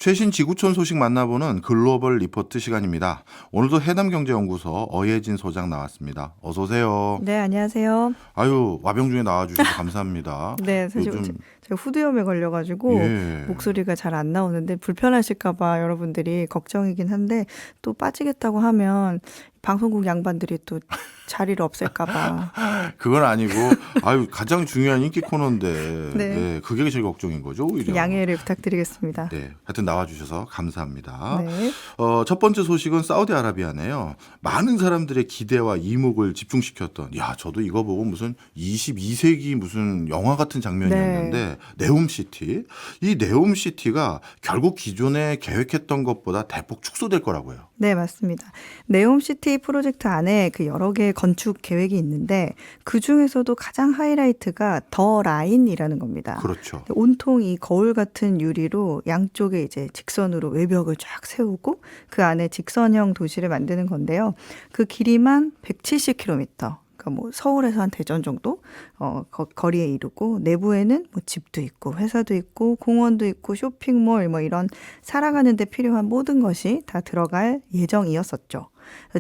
최신 지구촌 소식 만나보는 글로벌 리포트 시간입니다. 오늘도 해남경제연구소 어예진 소장 나왔습니다. 어서 오세요. 네, 안녕하세요. 아유, 와병 중에 나와주셔서 감사합니다. 네, 사실 요즘 제가 후두염에 걸려가지고 예. 목소리가 잘 안 나오는데 불편하실까봐 여러분들이 걱정이긴 한데 또 빠지겠다고 하면 방송국 양반들이 또 자리를 없앨까봐. 그건 아니고 아유 가장 중요한 인기 코너인데 네. 네, 그게 제일 걱정인 거죠 오히려. 양해를 부탁드리겠습니다. 네, 하여튼 나와주셔서 감사합니다. 네. 첫 번째 소식은 사우디아라비아네요. 많은 사람들의 기대와 이목을 집중시켰던, 야, 저도 이거 보고 무슨 22세기 무슨 영화 같은 장면이었는데, 네옴시티. 이 네옴시티가 결국 기존에 계획했던 것보다 대폭 축소될 거라고요. 네, 맞습니다. 네옴시티 프로젝트 안에 그 여러 개의 건축 계획이 있는데 그 중에서도 가장 하이라이트가 더 라인이라는 겁니다. 그렇죠. 온통 이 거울 같은 유리로 양쪽에 이제 직선으로 외벽을 쫙 세우고 그 안에 직선형 도시를 만드는 건데요. 그 길이만 170km. 그러니까 뭐 서울에서 한 대전 정도 거리에 이르고 내부에는 뭐 집도 있고 회사도 있고 공원도 있고 쇼핑몰 뭐 이런 살아가는 데 필요한 모든 것이 다 들어갈 예정이었었죠.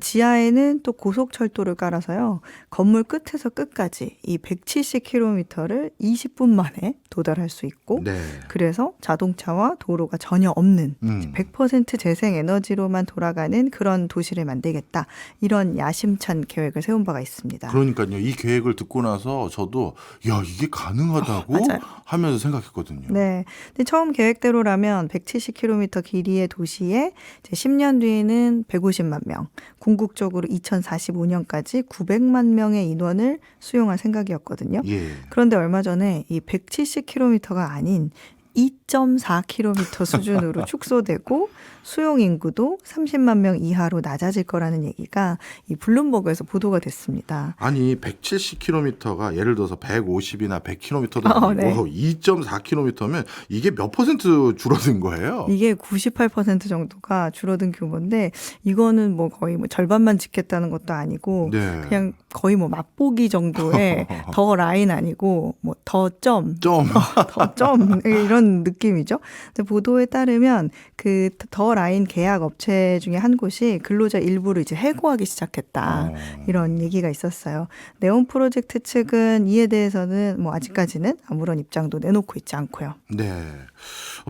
지하에는 또 고속철도를 깔아서요. 건물 끝에서 끝까지 이 170km를 20분 만에 도달할 수 있고 네. 그래서 자동차와 도로가 전혀 없는 100% 재생에너지로만 돌아가는 그런 도시를 만들겠다. 이런 야심찬 계획을 세운 바가 있습니다. 그러니까요. 이 계획을 듣고 나서 저도 야, 이게 가능하다고 맞아요. 하면서 생각했거든요. 네. 근데 처음 계획대로라면 170km 길이의 도시에 이제 10년 뒤에는 150만 명, 궁극적으로 2045년까지 900만 명의 인원을 수용할 생각이었거든요. 예. 그런데 얼마 전에 이 170km가 아닌 2.4km 수준으로 축소되고 수용 인구도 30만 명 이하로 낮아질 거라는 얘기가 이 블룸버그에서 보도가 됐습니다. 아니 170km가 예를 들어서 150이나 100km도 아니고 네. 2.4km면 이게 몇 퍼센트 줄어든 거예요? 이게 98% 정도가 줄어든 규모인데 이거는 뭐 거의 뭐 절반만 짓겠다는 것도 아니고 네. 그냥 거의 뭐 맛보기 정도의 더 라인 아니고 뭐 더 점 이런 느낌이죠. 근데 보도에 따르면 그 더 라인 계약 업체 중에 한 곳이 근로자 일부를 이제 해고하기 시작했다. 이런 얘기가 있었어요. 네온 프로젝트 측은 이에 대해서는 뭐 아직까지는 아무런 입장도 내놓고 있지 않고요. 네.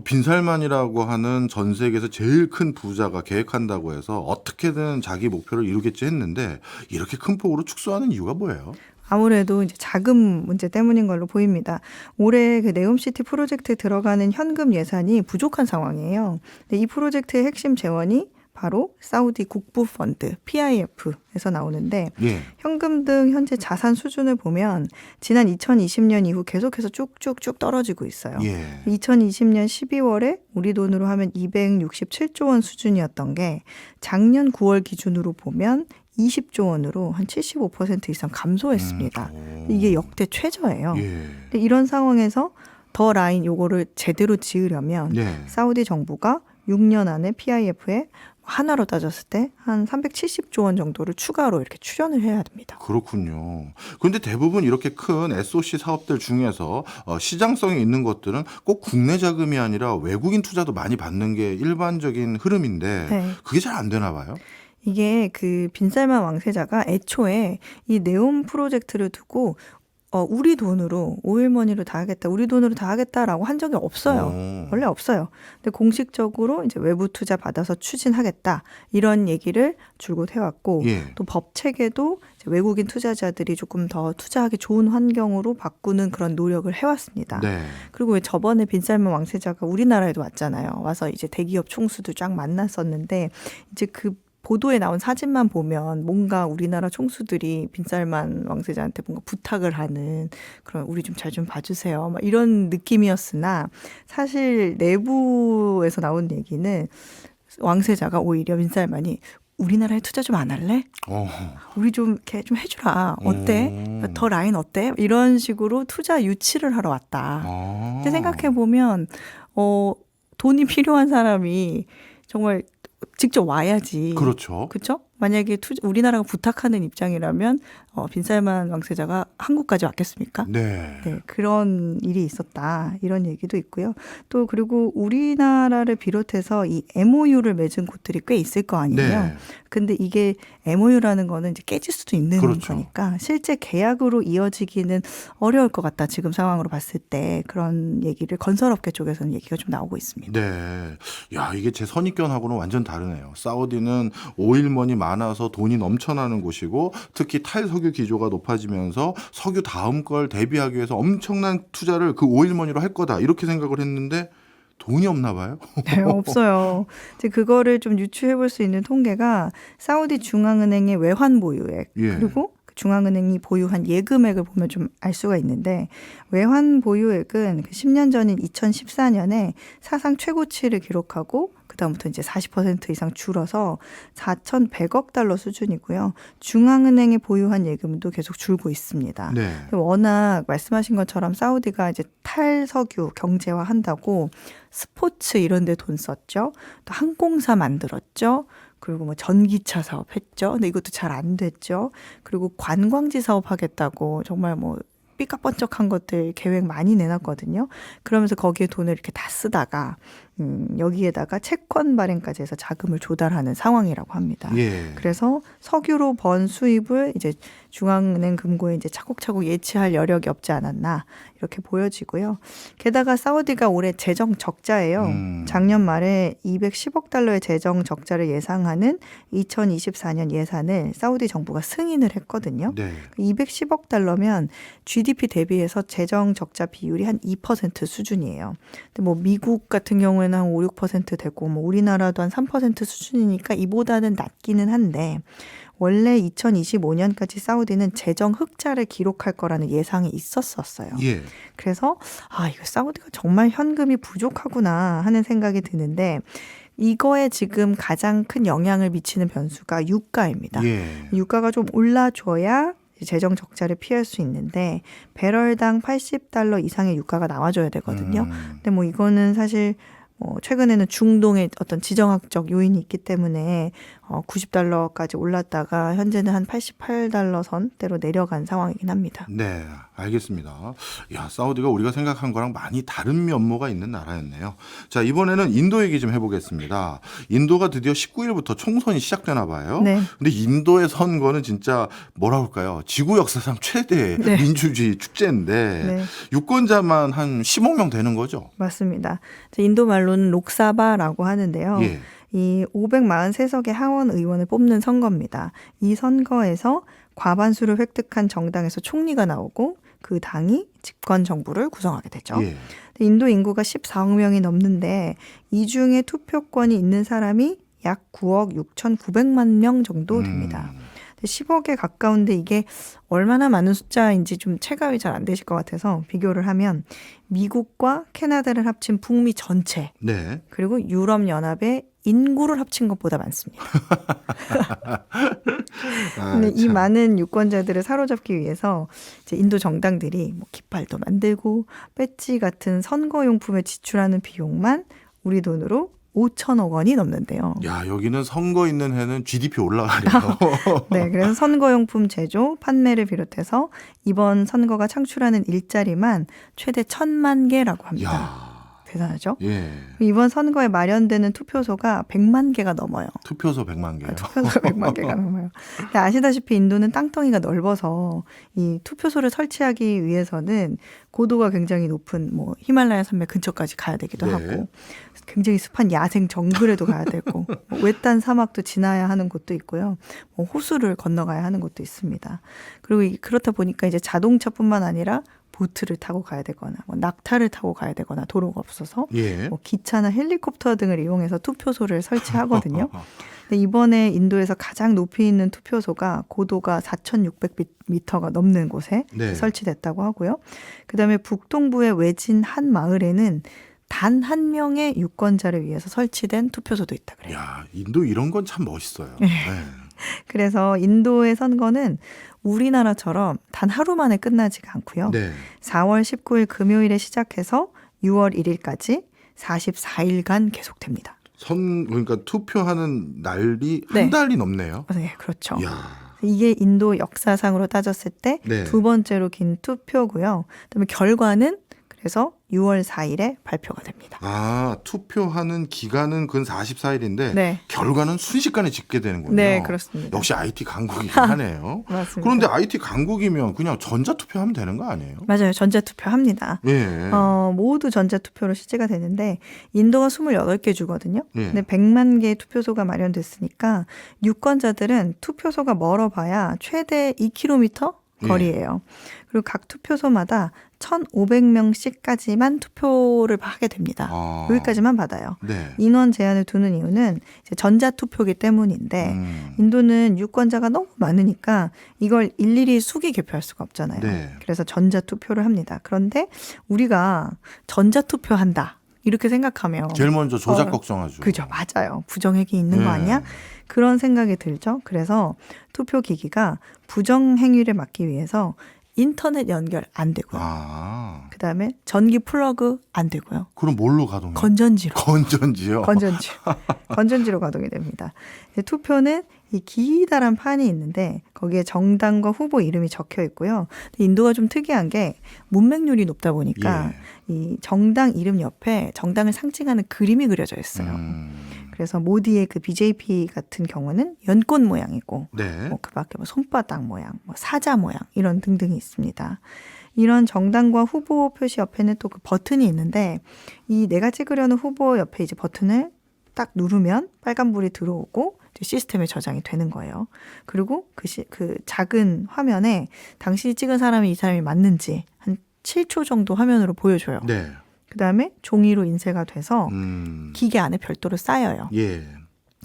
빈살만이라고 하는 전 세계에서 제일 큰 부자가 계획한다고 해서 어떻게든 자기 목표를 이루겠지 했는데 이렇게 큰 폭으로 축소하는 이유가 뭐예요? 아무래도 이제 자금 문제 때문인 걸로 보입니다. 올해 그 네옴시티 프로젝트에 들어가는 현금 예산이 부족한 상황이에요. 근데 이 프로젝트의 핵심 재원이 바로 사우디 국부펀드 PIF에서 나오는데 예. 현금 등 현재 자산 수준을 보면 지난 2020년 이후 계속해서 쭉쭉쭉 떨어지고 있어요. 예. 2020년 12월에 우리 돈으로 하면 267조 원 수준이었던 게 작년 9월 기준으로 보면 20조 원으로 한 75% 이상 감소했습니다. 이게 역대 최저예요. 예. 근데 이런 상황에서 더 라인 요거를 제대로 지으려면 예. 사우디 정부가 6년 안에 PIF에 하나로 따졌을 때 한 370조 원 정도를 추가로 이렇게 출연을 해야 됩니다. 그렇군요. 그런데 대부분 이렇게 큰 SOC 사업들 중에서 시장성이 있는 것들은 꼭 국내 자금이 아니라 외국인 투자도 많이 받는 게 일반적인 흐름인데 네. 그게 잘 안 되나 봐요. 이게 그 빈살만 왕세자가 애초에 이 네옴 프로젝트를 두고 우리 돈으로 오일머니로 다 하겠다, 우리 돈으로 다 하겠다라고 한 적이 없어요. 원래 없어요. 근데 공식적으로 이제 외부 투자 받아서 추진하겠다 이런 얘기를 줄곧 해왔고 예. 또 법 체계도 이제 외국인 투자자들이 조금 더 투자하기 좋은 환경으로 바꾸는 그런 노력을 해왔습니다. 네. 그리고 왜 저번에 빈살만 왕세자가 우리나라에도 왔잖아요. 와서 이제 대기업 총수도 쫙 만났었는데 이제 그 보도에 나온 사진만 보면 뭔가 우리나라 총수들이 빈살만 왕세자한테 뭔가 부탁을 하는 그런 우리 좀 잘 좀 봐주세요. 막 이런 느낌이었으나 사실 내부에서 나온 얘기는 왕세자가 오히려 빈살만이 우리나라에 투자 좀 안 할래? 우리 좀 이렇게 좀 해주라. 어때? 더 라인 어때? 이런 식으로 투자 유치를 하러 왔다. 근데 생각해 보면 돈이 필요한 사람이 정말 직접 와야지. 그렇죠. 그렇죠? 만약에 우리나라가 부탁하는 입장이라면 빈살만 왕세자가 한국까지 왔겠습니까? 네. 네, 그런 일이 있었다. 이런 얘기도 있고요. 또 그리고 우리나라를 비롯해서 이 MOU를 맺은 곳들이 꽤 있을 거 아니에요. 네. 근데 이게 MOU라는 거는 이제 깨질 수도 있는 그렇죠. 거니까 실제 계약으로 이어지기는 어려울 것 같다. 지금 상황으로 봤을 때 그런 얘기를 건설업계 쪽에서는 얘기가 좀 나오고 있습니다. 네. 야, 이게 제 선입견하고는 완전 다르네요. 사우디는 오일머니 많아서 돈이 넘쳐나는 곳이고 특히 탈석유 기조가 높아지면서 석유 다음 걸 대비하기 위해서 엄청난 투자를 그 오일머니로 할 거다. 이렇게 생각을 했는데 돈이 없나 봐요. 네, 없어요. 이제 그거를 좀 유추해 볼 수 있는 통계가 사우디 중앙은행의 외환 보유액 예. 그리고 그 중앙은행이 보유한 예금액을 보면 좀 알 수가 있는데 외환 보유액은 그 10년 전인 2014년에 사상 최고치를 기록하고 그다음부터 이제 40% 이상 줄어서 4,100억 달러 수준이고요. 중앙은행이 보유한 예금도 계속 줄고 있습니다. 네. 워낙 말씀하신 것처럼 사우디가 이제 탈석유 경제화 한다고 스포츠 이런 데 돈 썼죠. 또 항공사 만들었죠. 그리고 뭐 전기차 사업했죠. 근데 이것도 잘 안 됐죠. 그리고 관광지 사업하겠다고 정말 뭐 삐까뻔쩍한 것들 계획 많이 내놨거든요. 그러면서 거기에 돈을 이렇게 다 쓰다가 여기에다가 채권 발행까지 해서 자금을 조달하는 상황이라고 합니다. 예. 그래서 석유로 번 수입을 이제 중앙은행 금고에 이제 차곡차곡 예치할 여력이 없지 않았나 이렇게 보여지고요. 게다가 사우디가 올해 재정 적자예요. 작년 말에 210억 달러의 재정 적자를 예상하는 2024년 예산을 사우디 정부가 승인을 했거든요. 네. 210억 달러면 GDP 대비해서 재정 적자 비율이 한 2% 수준이에요. 근데 뭐 미국 같은 경우에는 한 5, 6% 되고 뭐 우리나라도 한 3% 수준이니까 이보다는 낮기는 한데 원래 2025년까지 사우디는 재정 흑자를 기록할 거라는 예상이 있었어요. 예. 그래서 이거 사우디가 정말 현금이 부족하구나 하는 생각이 드는데 이거에 지금 가장 큰 영향을 미치는 변수가 유가입니다. 예. 유가가 좀 올라줘야 재정 적자를 피할 수 있는데 배럴당 80달러 이상의 유가가 나와줘야 되거든요. 근데 뭐 이거는 사실 최근에는 중동의 어떤 지정학적 요인이 있기 때문에 90달러까지 올랐다가 현재는 한 88달러 선대로 내려간 상황이긴 합니다. 네, 알겠습니다. 야, 사우디가 우리가 생각한 거랑 많이 다른 면모가 있는 나라였네요. 자, 이번에는 인도 얘기 좀 해보겠습니다. 인도가 드디어 19일부터 총선이 시작되나 봐요. 네. 근데 인도의 선거는 진짜 뭐라 할까요? 지구 역사상 최대 네. 민주주의 축제인데 네. 유권자만 한 10억 명 되는 거죠? 맞습니다. 인도 말로는 록사바라고 하는데요. 예. 이 543석의 하원 의원을 뽑는 선거입니다. 이 선거에서 과반수를 획득한 정당에서 총리가 나오고 그 당이 집권 정부를 구성하게 되죠. 예. 인도 인구가 14억 명이 넘는데 이 중에 투표권이 있는 사람이 약 9억 6,900만 명 정도 됩니다. 10억에 가까운데 이게 얼마나 많은 숫자인지 좀 체감이 잘 안 되실 것 같아서 비교를 하면 미국과 캐나다를 합친 북미 전체 네. 그리고 유럽연합의 인구를 합친 것보다 많습니다. 근데 이 참. 많은 유권자들을 사로잡기 위해서 이제 인도 정당들이 뭐 깃발도 만들고 배지 같은 선거용품에 지출하는 비용만 우리 돈으로 5천억 원이 넘는데요. 야, 여기는 선거 있는 해는 GDP 올라가네요. 네, 그래서 선거용품 제조, 판매를 비롯해서 이번 선거가 창출하는 일자리만 최대 1,000만 개라고 합니다. 야. 대단하죠? 예. 이번 선거에 마련되는 투표소가 100만 개가 넘어요. 투표소 100만 개요. 투표소가 100만 개가 넘어요. 근데 아시다시피 인도는 땅덩이가 넓어서 이 투표소를 설치하기 위해서는 고도가 굉장히 높은 뭐 히말라야 산맥 근처까지 가야 되기도 네. 하고 굉장히 습한 야생 정글에도 가야 되고 뭐 외딴 사막도 지나야 하는 곳도 있고요. 뭐 호수를 건너가야 하는 곳도 있습니다. 그리고 그렇다 보니까 이제 자동차뿐만 아니라 보트를 타고 가야 되거나 뭐 낙타를 타고 가야 되거나 도로가 없어서 예. 뭐 기차나 헬리콥터 등을 이용해서 투표소를 설치하거든요. 근데 이번에 인도에서 가장 높이 있는 투표소가 고도가 4,600m가 넘는 곳에 네. 설치됐다고 하고요. 그다음에 북동부의 외진 한 마을에는 단 한 명의 유권자를 위해서 설치된 투표소도 있다 그래요. 야, 인도 이런 건 참 멋있어요. 네. 그래서 인도의 선거는 우리나라처럼 단 하루 만에 끝나지가 않고요. 네. 4월 19일 금요일에 시작해서 6월 1일까지 44일간 계속됩니다. 그러니까 투표하는 날이 네. 한 달이 넘네요. 네, 그렇죠. 이야. 이게 인도 역사상으로 따졌을 때 네. 두 번째로 긴 투표고요. 그다음에 결과는 그래서 6월 4일에 발표가 됩니다. 아, 투표하는 기간은 근 44일인데 네. 결과는 순식간에 집계 되는군요. 네, 그렇습니다. 역시 IT 강국이긴 하네요. 맞습니다. 그런데 IT 강국이면 그냥 전자투표하면 되는 거 아니에요? 맞아요. 전자투표 합니다. 예. 모두 전자투표로 실시가 되는데 인도가 28개 주거든요. 예. 근데 100만 개의 투표소가 마련됐으니까 유권자들은 투표소가 멀어봐야 최대 2km 거리예요. 그리고 각 투표소마다 1,500명씩까지만 투표를 하게 됩니다. 아. 여기까지만 받아요. 네. 인원 제한을 두는 이유는 이제 전자투표기 때문인데 인도는 유권자가 너무 많으니까 이걸 일일이 수기 개표할 수가 없잖아요. 네. 그래서 전자투표를 합니다. 그런데 우리가 전자투표한다 이렇게 생각하면 제일 먼저 조작 걱정하죠. 그죠, 맞아요. 부정행위 있는 네. 거 아니야? 그런 생각이 들죠. 그래서 투표기기가 부정행위를 막기 위해서 인터넷 연결 안 되고요. 아. 그다음에 전기 플러그 안 되고요. 그럼 뭘로 가동해요? 건전지로. 건전지요? 건전지로 가동이 됩니다. 투표는 이 기다란 판이 있는데 거기에 정당과 후보 이름이 적혀 있고요. 인도가 좀 특이한 게 문맹률이 높다 보니까 이 정당 이름 옆에 정당을 상징하는 그림이 그려져 있어요. 그래서 모디의 그 BJP 같은 경우는 연꽃 모양이고 네. 그 밖에 손바닥 모양, 사자 모양 이런 등등이 있습니다. 이런 정당과 후보 표시 옆에는 또 그 버튼이 있는데 이 내가 찍으려는 후보 옆에 이제 버튼을 딱 누르면 빨간불이 들어오고 시스템에 저장이 되는 거예요. 그리고 그 작은 화면에 당신이 찍은 사람이 이 사람이 맞는지 한 7초 정도 화면으로 보여줘요. 네. 그다음에 종이로 인쇄가 돼서 기계 안에 별도로 쌓여요. 예.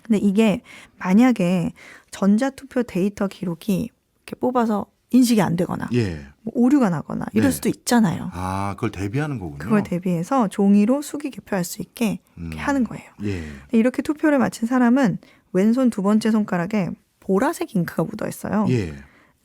근데 이게 만약에 전자투표 데이터 기록이 이렇게 뽑아서 인식이 안 되거나 예. 뭐 오류가 나거나 이럴 네. 수도 있잖아요. 아, 그걸 대비하는 거군요. 그걸 대비해서 종이로 수기 개표할 수 있게 이렇게 하는 거예요. 예. 이렇게 투표를 마친 사람은 왼손 두 번째 손가락에 보라색 잉크가 묻어 있어요. 예.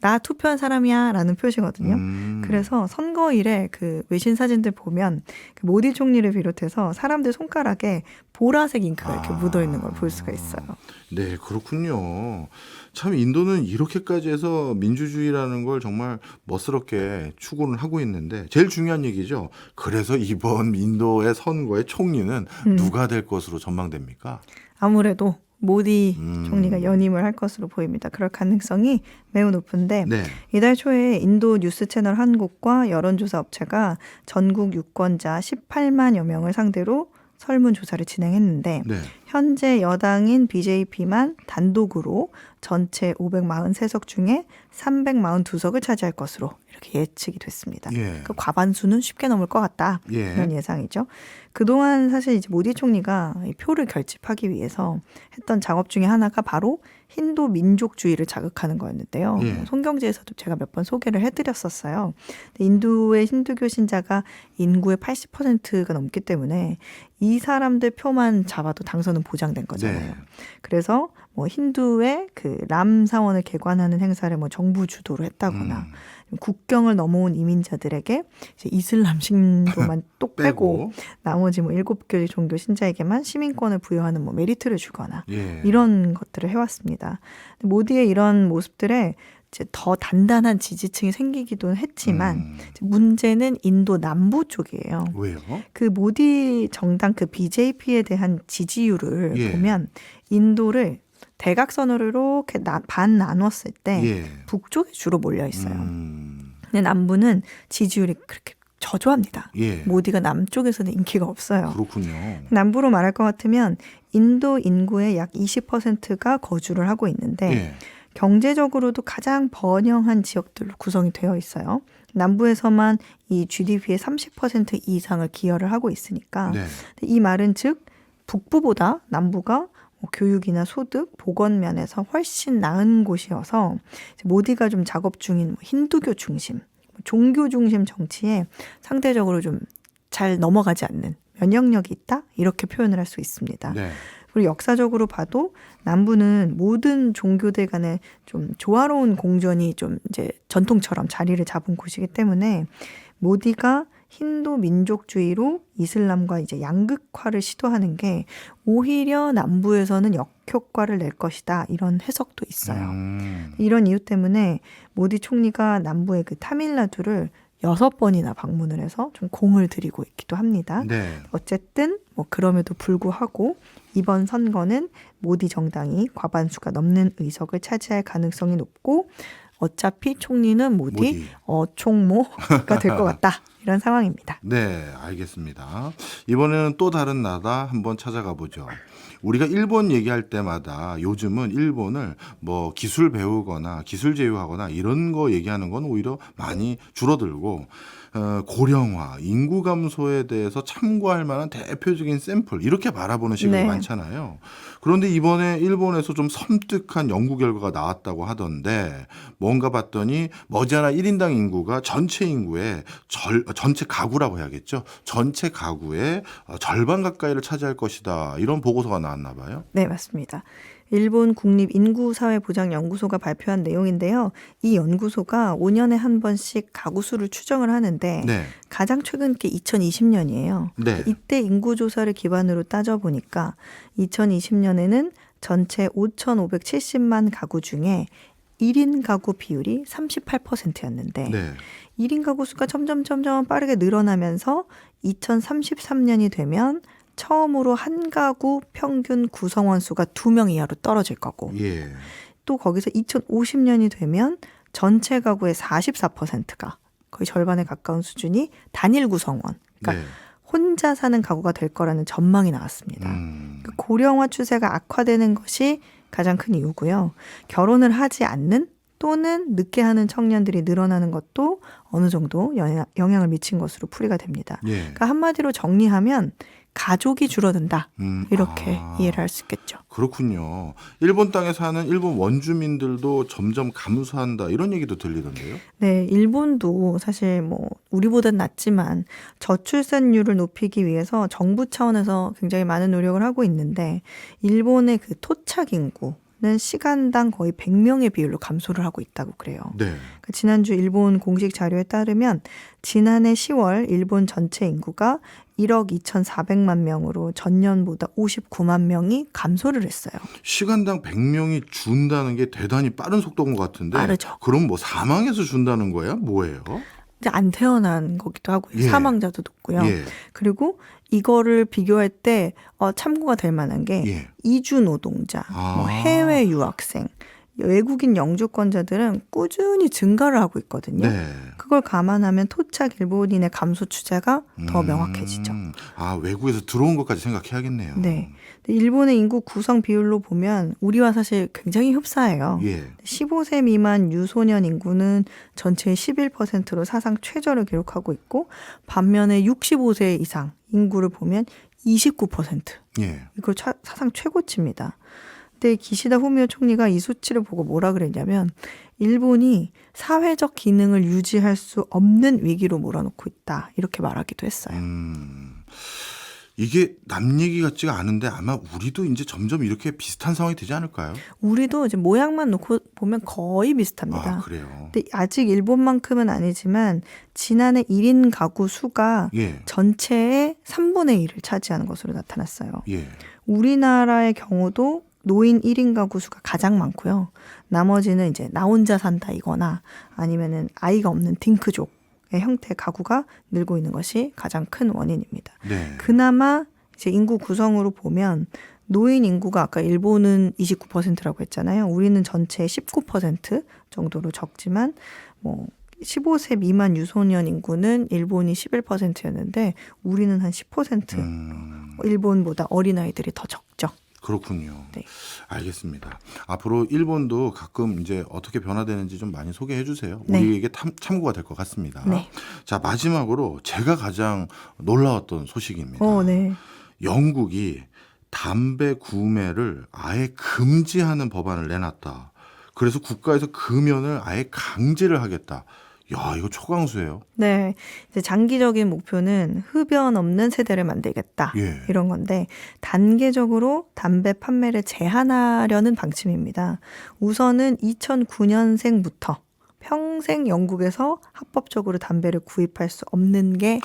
나 투표한 사람이야 라는 표시거든요. 그래서 선거일에 그 외신 사진들 보면 그 모디 총리를 비롯해서 사람들 손가락에 보라색 잉크가 이렇게 묻어 있는 걸 볼 수가 있어요. 네, 그렇군요. 참 인도는 이렇게까지 해서 민주주의라는 걸 정말 멋스럽게 추구를 하고 있는데 제일 중요한 얘기죠. 그래서 이번 인도의 선거의 총리는 누가 될 것으로 전망됩니까? 아무래도 모디 총리가 연임을 할 것으로 보입니다. 그럴 가능성이 매우 높은데 네. 이달 초에 인도 뉴스 채널 한국과 여론조사 업체가 전국 유권자 18만여 명을 상대로 설문조사를 진행했는데 네. 현재 여당인 BJP만 단독으로 전체 543석 중에 342석을 차지할 것으로 이렇게 예측이 됐습니다. 예. 그 과반수는 쉽게 넘을 것 같다. 예. 이런 예상이죠. 그동안 사실 이제 모디 총리가 이 표를 결집하기 위해서 했던 작업 중에 하나가 바로 힌두 민족주의를 자극하는 거였는데요. 예. 손경제에서도 제가 몇 번 소개를 해드렸었어요. 인도의 힌두교 신자가 인구의 80%가 넘기 때문에 이 사람들 표만 잡아도 당선은 보장된 거잖아요. 네. 그래서 뭐 힌두의 그 람 사원을 개관하는 행사를 뭐 정부 주도로 했다거나 국경을 넘어온 이민자들에게 이제 이슬람 신도만 똑 빼고 나머지 뭐 7개 종교 신자에게만 시민권을 부여하는 뭐 메리트를 주거나 예. 이런 것들을 해왔습니다. 모디의 이런 모습들에 이제 더 단단한 지지층이 생기기도 했지만 문제는 인도 남부 쪽이에요. 왜요? 그 모디 정당 그 BJP에 대한 지지율을 예. 보면 인도를 대각선으로 이렇게 반 나눴을 때 예. 북쪽에 주로 몰려 있어요. 근데 남부는 지지율이 그렇게 저조합니다. 예. 모디가 남쪽에서는 인기가 없어요. 그렇군요. 남부로 말할 것 같으면 인도 인구의 약 20%가 거주를 하고 있는데 예. 경제적으로도 가장 번영한 지역들로 구성이 되어 있어요. 남부에서만 이 GDP의 30% 이상을 기여를 하고 있으니까 네. 이 말은 즉 북부보다 남부가 뭐 교육이나 소득, 보건 면에서 훨씬 나은 곳이어서 모디가 좀 작업 중인 뭐 힌두교 중심, 종교 중심 정치에 상대적으로 좀 잘 넘어가지 않는 면역력이 있다? 이렇게 표현을 할 수 있습니다. 네. 그리고 역사적으로 봐도 남부는 모든 종교들 간에 좀 조화로운 공존이 좀 이제 전통처럼 자리를 잡은 곳이기 때문에 모디가 힌두 민족주의로 이슬람과 이제 양극화를 시도하는 게 오히려 남부에서는 역효과를 낼 것이다. 이런 해석도 있어요. 이런 이유 때문에 모디 총리가 남부의 그 타밀나두를 6번이나 방문을 해서 좀 공을 들이고 있기도 합니다. 네. 어쨌든 뭐 그럼에도 불구하고 이번 선거는 모디 정당이 과반수가 넘는 의석을 차지할 가능성이 높고 어차피 총리는 모디. 어총모가 될 것 같다. 이런 상황입니다. 네, 알겠습니다. 이번에는 또 다른 나라 한번 찾아가 보죠. 우리가 일본 얘기할 때마다 요즘은 일본을 뭐 기술 배우거나 기술 제휴하거나 이런 거 얘기하는 건 오히려 많이 줄어들고 고령화, 인구 감소에 대해서 참고할 만한 대표적인 샘플 이렇게 바라보는 시각이 네. 많잖아요. 그런데 이번에 일본에서 좀 섬뜩한 연구 결과가 나왔다고 하던데 뭔가 봤더니 머지않아 1인당 인구가 전체 인구의 전체 가구라고 해야겠죠. 전체 가구의 절반 가까이를 차지할 것이다. 이런 보고서가 나왔나 봐요. 네, 맞습니다. 일본 국립인구사회보장연구소가 발표한 내용인데요. 이 연구소가 5년에 한 번씩 가구 수를 추정을 하는데 네. 가장 최근 게 2020년이에요. 네. 이때 인구조사를 기반으로 따져보니까 2020년에는 전체 5,570만 가구 중에 1인 가구 비율이 38%였는데 네. 1인 가구 수가 점점 빠르게 늘어나면서 2033년이 되면 처음으로 한 가구 평균 구성원 수가 2명 이하로 떨어질 거고 예. 또 거기서 2050년이 되면 전체 가구의 44%가 거의 절반에 가까운 수준이 단일 구성원, 그러니까 네. 혼자 사는 가구가 될 거라는 전망이 나왔습니다. 그 고령화 추세가 악화되는 것이 가장 큰 이유고요. 결혼을 하지 않는 또는 늦게 하는 청년들이 늘어나는 것도 어느 정도 영향을 미친 것으로 풀이가 됩니다. 예. 그러니까 한마디로 정리하면 가족이 줄어든다. 이렇게 이해를 할 수 있겠죠. 그렇군요. 일본 땅에 사는 일본 원주민들도 점점 감소한다 이런 얘기도 들리던데요. 네, 일본도 사실 뭐 우리보다는 낫지만 저출산율을 높이기 위해서 정부 차원에서 굉장히 많은 노력을 하고 있는데 일본의 그 토착 인구는 시간당 거의 100명의 비율로 감소를 하고 있다고 그래요. 네. 그러니까 지난주 일본 공식 자료에 따르면 지난해 10월 일본 전체 인구가 1억 2,400만 명으로 전년보다 59만 명이 감소를 했어요. 시간당 100명이 준다는 게 대단히 빠른 속도인 것 같은데. 빠르죠. 그럼 뭐 사망해서 준다는 거야? 뭐예요? 이제 안 태어난 거기도 하고요. 예. 사망자도 높고요. 예. 그리고 이거를 비교할 때 참고가 될 만한 게 예. 이주 노동자, 뭐 해외 유학생, 외국인 영주권자들은 꾸준히 증가를 하고 있거든요. 네. 그걸 감안하면 토착 일본인의 감소 추세가 더 명확해지죠. 아, 외국에서 들어온 것까지 생각해야겠네요. 네. 일본의 인구 구성 비율로 보면 우리와 사실 굉장히 흡사해요. 예. 15세 미만 유소년 인구는 전체의 11%로 사상 최저를 기록하고 있고 반면에 65세 이상 인구를 보면 29%. 예. 이거 사상 최고치입니다. 근데 기시다 후미오 총리가 이 수치를 보고 뭐라 그랬냐면 일본이 사회적 기능을 유지할 수 없는 위기로 몰아넣고 있다. 이렇게 말하기도 했어요. 이게 남 얘기 같지가 않은데 아마 우리도 이제 점점 이렇게 비슷한 상황이 되지 않을까요? 우리도 이제 모양만 놓고 보면 거의 비슷합니다. 아, 그래요. 근데 아직 일본만큼은 아니지만 지난해 1인 가구 수가 예. 전체의 3분의 1을 차지하는 것으로 나타났어요. 예. 우리나라의 경우도 노인 1인 가구 수가 가장 많고요. 나머지는 이제 나 혼자 산다이거나 아니면은 아이가 없는 딩크족의 형태의 가구가 늘고 있는 것이 가장 큰 원인입니다. 네. 그나마 이제 인구 구성으로 보면 노인 인구가 아까 일본은 29%라고 했잖아요. 우리는 전체의 19% 정도로 적지만 뭐 15세 미만 유소년 인구는 일본이 11%였는데 우리는 한 10% 일본보다 어린아이들이 더 적죠. 그렇군요. 네. 알겠습니다. 앞으로 일본도 가끔 이제 어떻게 변화되는지 좀 많이 소개해 주세요. 네. 우리에게 참고가 될 것 같습니다. 네. 자, 마지막으로 제가 가장 놀라웠던 소식입니다. 네. 영국이 담배 구매를 아예 금지하는 법안을 내놨다. 그래서 국가에서 금연을 아예 강제를 하겠다. 야, 이거 초강수예요. 네. 이제 장기적인 목표는 흡연 없는 세대를 만들겠다. 예. 이런 건데 단계적으로 담배 판매를 제한하려는 방침입니다. 우선은 2009년생부터 평생 영국에서 합법적으로 담배를 구입할 수 없는 게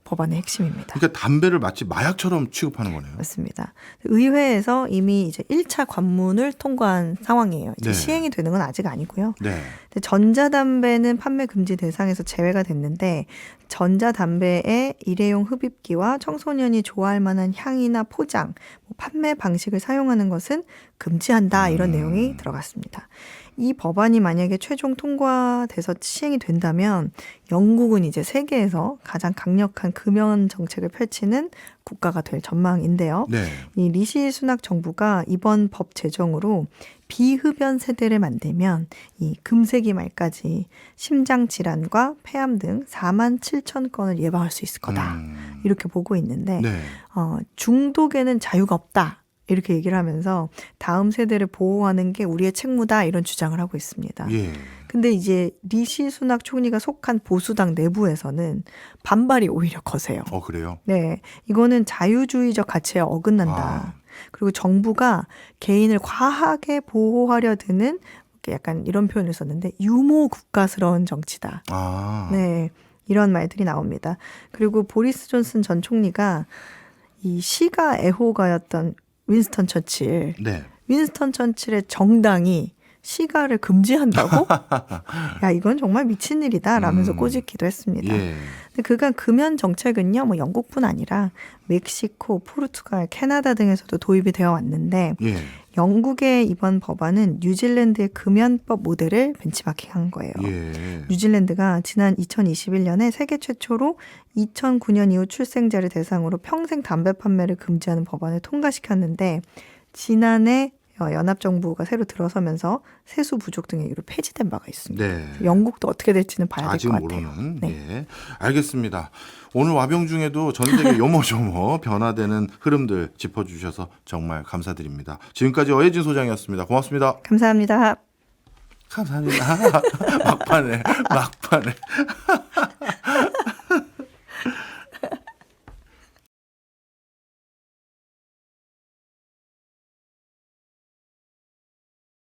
법안의 핵심입니다. 그러니까 담배를 마치 마약처럼 취급하는 거네요. 맞습니다. 의회에서 이미 이제 1차 관문을 통과한 상황이에요. 이제 네. 시행이 되는 건 아직 아니고요. 네. 근데 전자담배는 판매 금지 대상에서 제외가 됐는데 전자담배의 일회용 흡입기와 청소년이 좋아할 만한 향이나 포장, 판매 방식을 사용하는 것은 금지한다 이런 내용이 들어갔습니다. 이 법안이 만약에 최종 통과돼서 시행이 된다면 영국은 이제 세계에서 가장 강력한 금연 정책을 펼치는 국가가 될 전망인데요. 네. 이 리시 수낙 정부가 이번 법 제정으로 비흡연 세대를 만들면 이 금세기 말까지 심장 질환과 폐암 등 4만 7천 건을 예방할 수 있을 거다. 이렇게 보고 있는데 네. 중독에는 자유가 없다. 이렇게 얘기를 하면서 다음 세대를 보호하는 게 우리의 책무다 이런 주장을 하고 있습니다. 예. 근데 이제 리시 수낙 총리가 속한 보수당 내부에서는 반발이 오히려 거세요. 그래요? 네, 이거는 자유주의적 가치에 어긋난다. 그리고 정부가 개인을 과하게 보호하려 드는 약간 이런 표현을 썼는데 유모 국가스러운 정치다. 네, 이런 말들이 나옵니다. 그리고 보리스 존슨 전 총리가 이 시가 애호가였던 윈스턴 처칠. 네. 윈스턴 처칠의 정당이 시가를 금지한다고? 야, 이건 정말 미친 일이다 라면서 꼬집기도 했습니다. 예. 근데 그간 금연 정책은요, 뭐 영국뿐 아니라 멕시코, 포르투갈, 캐나다 등에서도 도입이 되어 왔는데 예. 영국의 이번 법안은 뉴질랜드의 금연법 모델을 벤치마킹한 거예요. 예. 뉴질랜드가 지난 2021년에 세계 최초로 2009년 이후 출생자를 대상으로 평생 담배 판매를 금지하는 법안을 통과시켰는데 지난해 연합정부가 새로 들어서면서 세수 부족 등의 이유로 폐지된 바가 있습니다. 네. 영국도 어떻게 될지는 봐야 될 것 아직 같아요. 모르는. 네. 예. 알겠습니다. 오늘 와병 중에도 전 세계 요모조모 변화되는 흐름들 짚어주셔서 정말 감사드립니다. 지금까지 어혜진 소장이었습니다. 고맙습니다. 감사합니다. 감사합니다. 막판에.